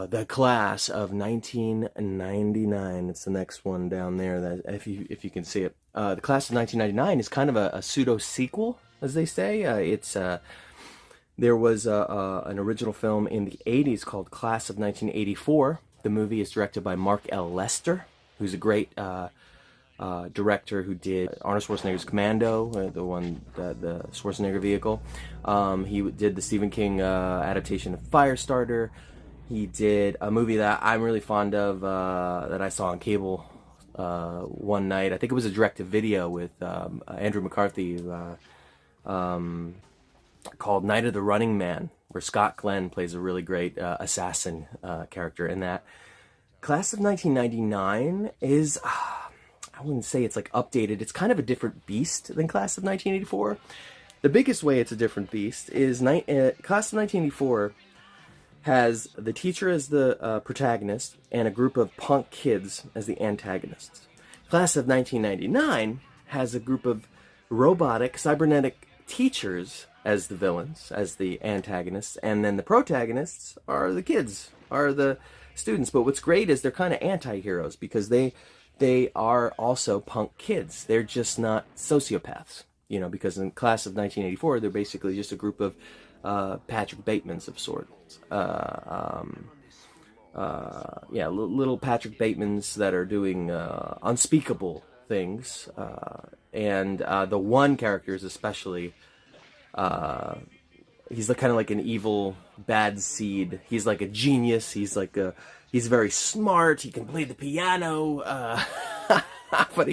The Class of 1999. It's the next one down there. That if you can see it, The Class of 1999 is kind of a pseudo sequel, as they say. There was an original film in the 80s called Class of 1984. The movie is directed by Mark L. Lester, who's a great director who did Arnold Schwarzenegger's Commando, the Schwarzenegger vehicle. He did the Stephen King adaptation of Firestarter. He did a movie that I'm really fond of that I saw on cable one night. I think it was a direct-to-video with Andrew McCarthy called Night of the Running Man, where Scott Glenn plays a really great assassin character in that. Class of 1999 is... I wouldn't say it's like updated. It's kind of a different beast than Class of 1984. The biggest way it's a different beast is Class of 1984 has the teacher as the protagonist and a group of punk kids as the antagonists. Class of 1999 has a group of robotic, cybernetic teachers as the villains, as the antagonists, and then the protagonists are the kids, are the students. But what's great is they're kind of anti-heroes because they are also punk kids. They're just not sociopaths, because in Class of 1984, they're basically just a group of Patrick Batemans of sorts. Little Patrick Batemans that are doing unspeakable things. And the one character is especially... he's kind of like an evil, bad seed. He's like a genius. He's very smart. He can play the piano, but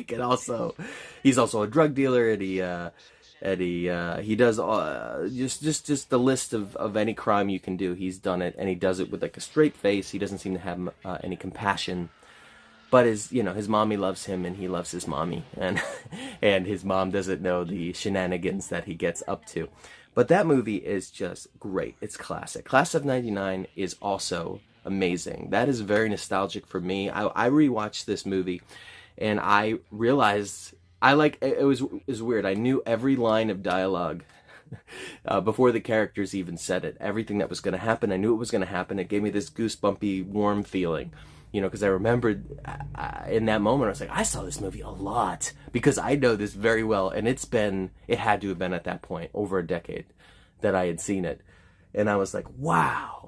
he's also a drug dealer, and he does just the list of any crime you can do. He's done it, and he does it with like a straight face. He doesn't seem to have any compassion, but his mommy loves him, and he loves his mommy, and his mom doesn't know the shenanigans that he gets up to. But that movie is just great. It's classic. Class of 99 is also amazing. That is very nostalgic for me. I rewatched this movie, and I realized it was weird. I knew every line of dialogue before the characters even said it. Everything that was going to happen, I knew it was going to happen. It gave me this goosebumpy, warm feeling, because I remembered in that moment, I was like, I saw this movie a lot because I know this very well, and it had to have been at that point over a decade that I had seen it, and I was like, wow.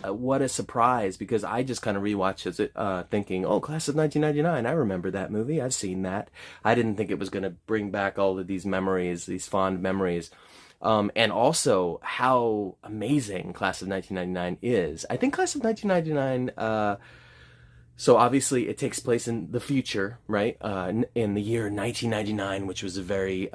What a surprise, because I just kind of rewatched it thinking, oh, Class of 1999, I remember that movie, I've seen that. I didn't think it was going to bring back all of these memories, these fond memories, and also how amazing Class of 1999 is. I think Class of 1999, so obviously it takes place in the future, right, in the year 1999, which was a very...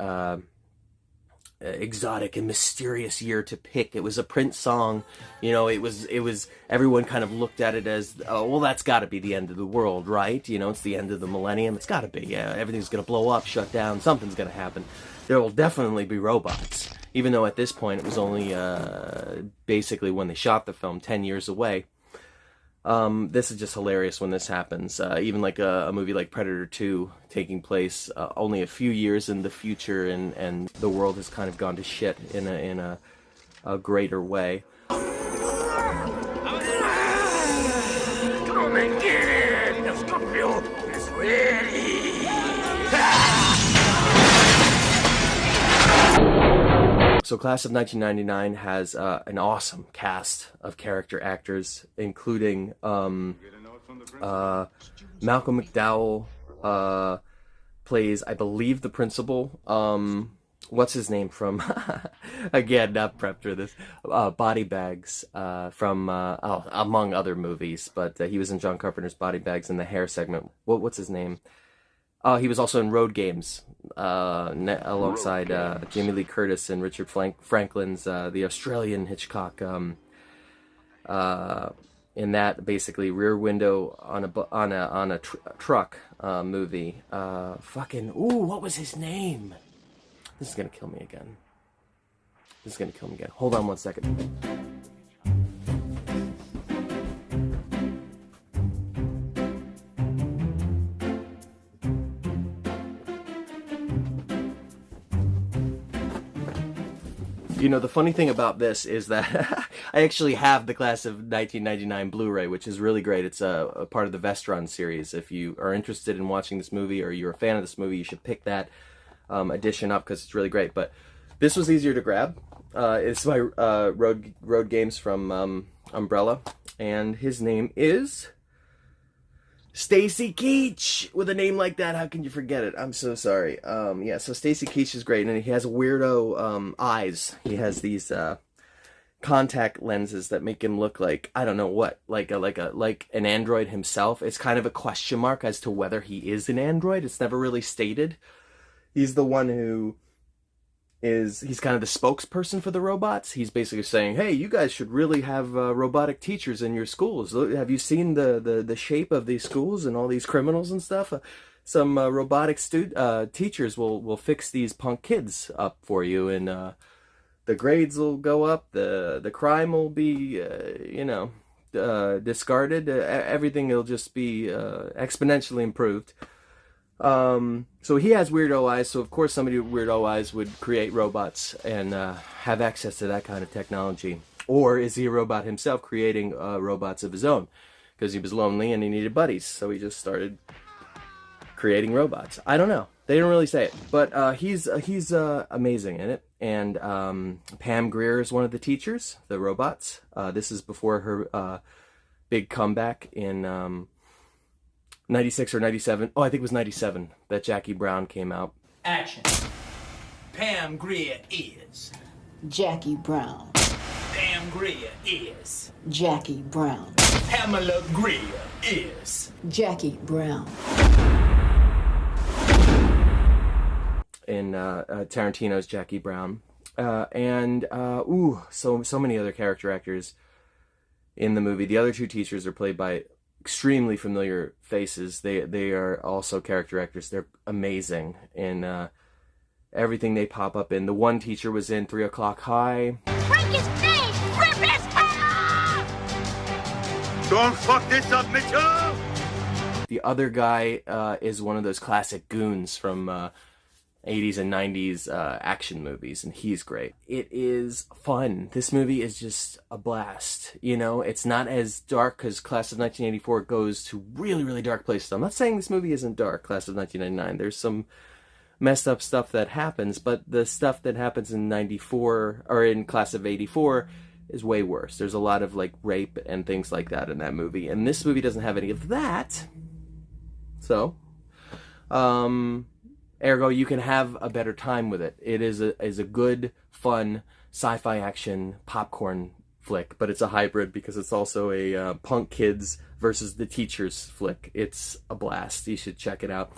exotic and mysterious year to pick. It was a Prince song, it was everyone kind of looked at it as, oh, well, that's got to be the end of the world, right? It's the end of the millennium. It's got to be. Everything's going to blow up, shut down, something's going to happen. There will definitely be robots, even though at this point it was only basically when they shot the film 10 years away. This is just hilarious when this happens. Even like a movie like Predator 2 taking place only a few years in the future, and the world has kind of gone to shit in a greater way. Come and get it! The Scorpio is ready! So Class of 1999 has an awesome cast of character actors, including Malcolm McDowell plays, I believe, the principal. What's his name from, again, not prepped for this, Body Bags, from, among other movies, but he was in John Carpenter's Body Bags in the hair segment. What's his name? He was also in Road Games, alongside Jamie Lee Curtis and Richard Franklin's the Australian Hitchcock. In that, basically, Rear Window on a truck movie. What was his name? This is gonna kill me again. Hold on one second. The funny thing about this is that I actually have the Class of 1999 Blu-ray, which is really great. It's a part of the Vestron series. If you are interested in watching this movie or you're a fan of this movie, you should pick that edition up because it's really great. But this was easier to grab. It's my road games from Umbrella, and his name is Stacy Keach. With a name like that, how can you forget it? I'm so sorry. Yeah, so Stacy Keach is great, and he has weirdo eyes. He has these contact lenses that make him look like, I don't know what, like an android himself. It's kind of a question mark as to whether he is an android. It's never really stated. He's the one who he's kind of the spokesperson for the robots. He's basically saying, hey, you guys should really have robotic teachers in your schools. Have you seen the shape of these schools and all these criminals and stuff? Some robotic teachers will fix these punk kids up for you, and the grades will go up, the crime will be, discarded, everything will just be exponentially improved. So he has weirdo eyes, so of course somebody with weirdo eyes would create robots and have access to that kind of technology. Or is he a robot himself creating robots of his own? Because he was lonely and he needed buddies, so he just started creating robots. I don't know. They don't really say it, but he's amazing in it. And Pam Grier is one of the teachers, the robots. This is before her big comeback in 96 or 97. Oh, I think it was 97 that Jackie Brown came out. Action. Pam Grier is. Jackie Brown. Pam Grier is. Jackie Brown. Pamela Grier is. Jackie Brown. In Tarantino's Jackie Brown. And so many other character actors in the movie. The other two teachers are played by extremely familiar faces. They are also character actors. They're amazing in everything they pop up in. The one teacher was in 3 O'Clock High. Break his face! Rip his hair! Don't fuck this up, Mitchell! The other guy is one of those classic goons from 80s and 90s action movies, and he's great. It is fun. This movie is just a blast. You know, it's not as dark because Class of 1984 goes to really, really dark places. I'm not saying this movie isn't dark, Class of 1999. There's some messed up stuff that happens, but the stuff that happens in 94 or in Class of 84 is way worse. There's a lot of like rape and things like that in that movie, and this movie doesn't have any of that. So, ergo, you can have a better time with it. It is a good, fun, sci-fi action popcorn flick, but it's a hybrid because it's also a punk kids versus the teachers flick. It's a blast. You should check it out.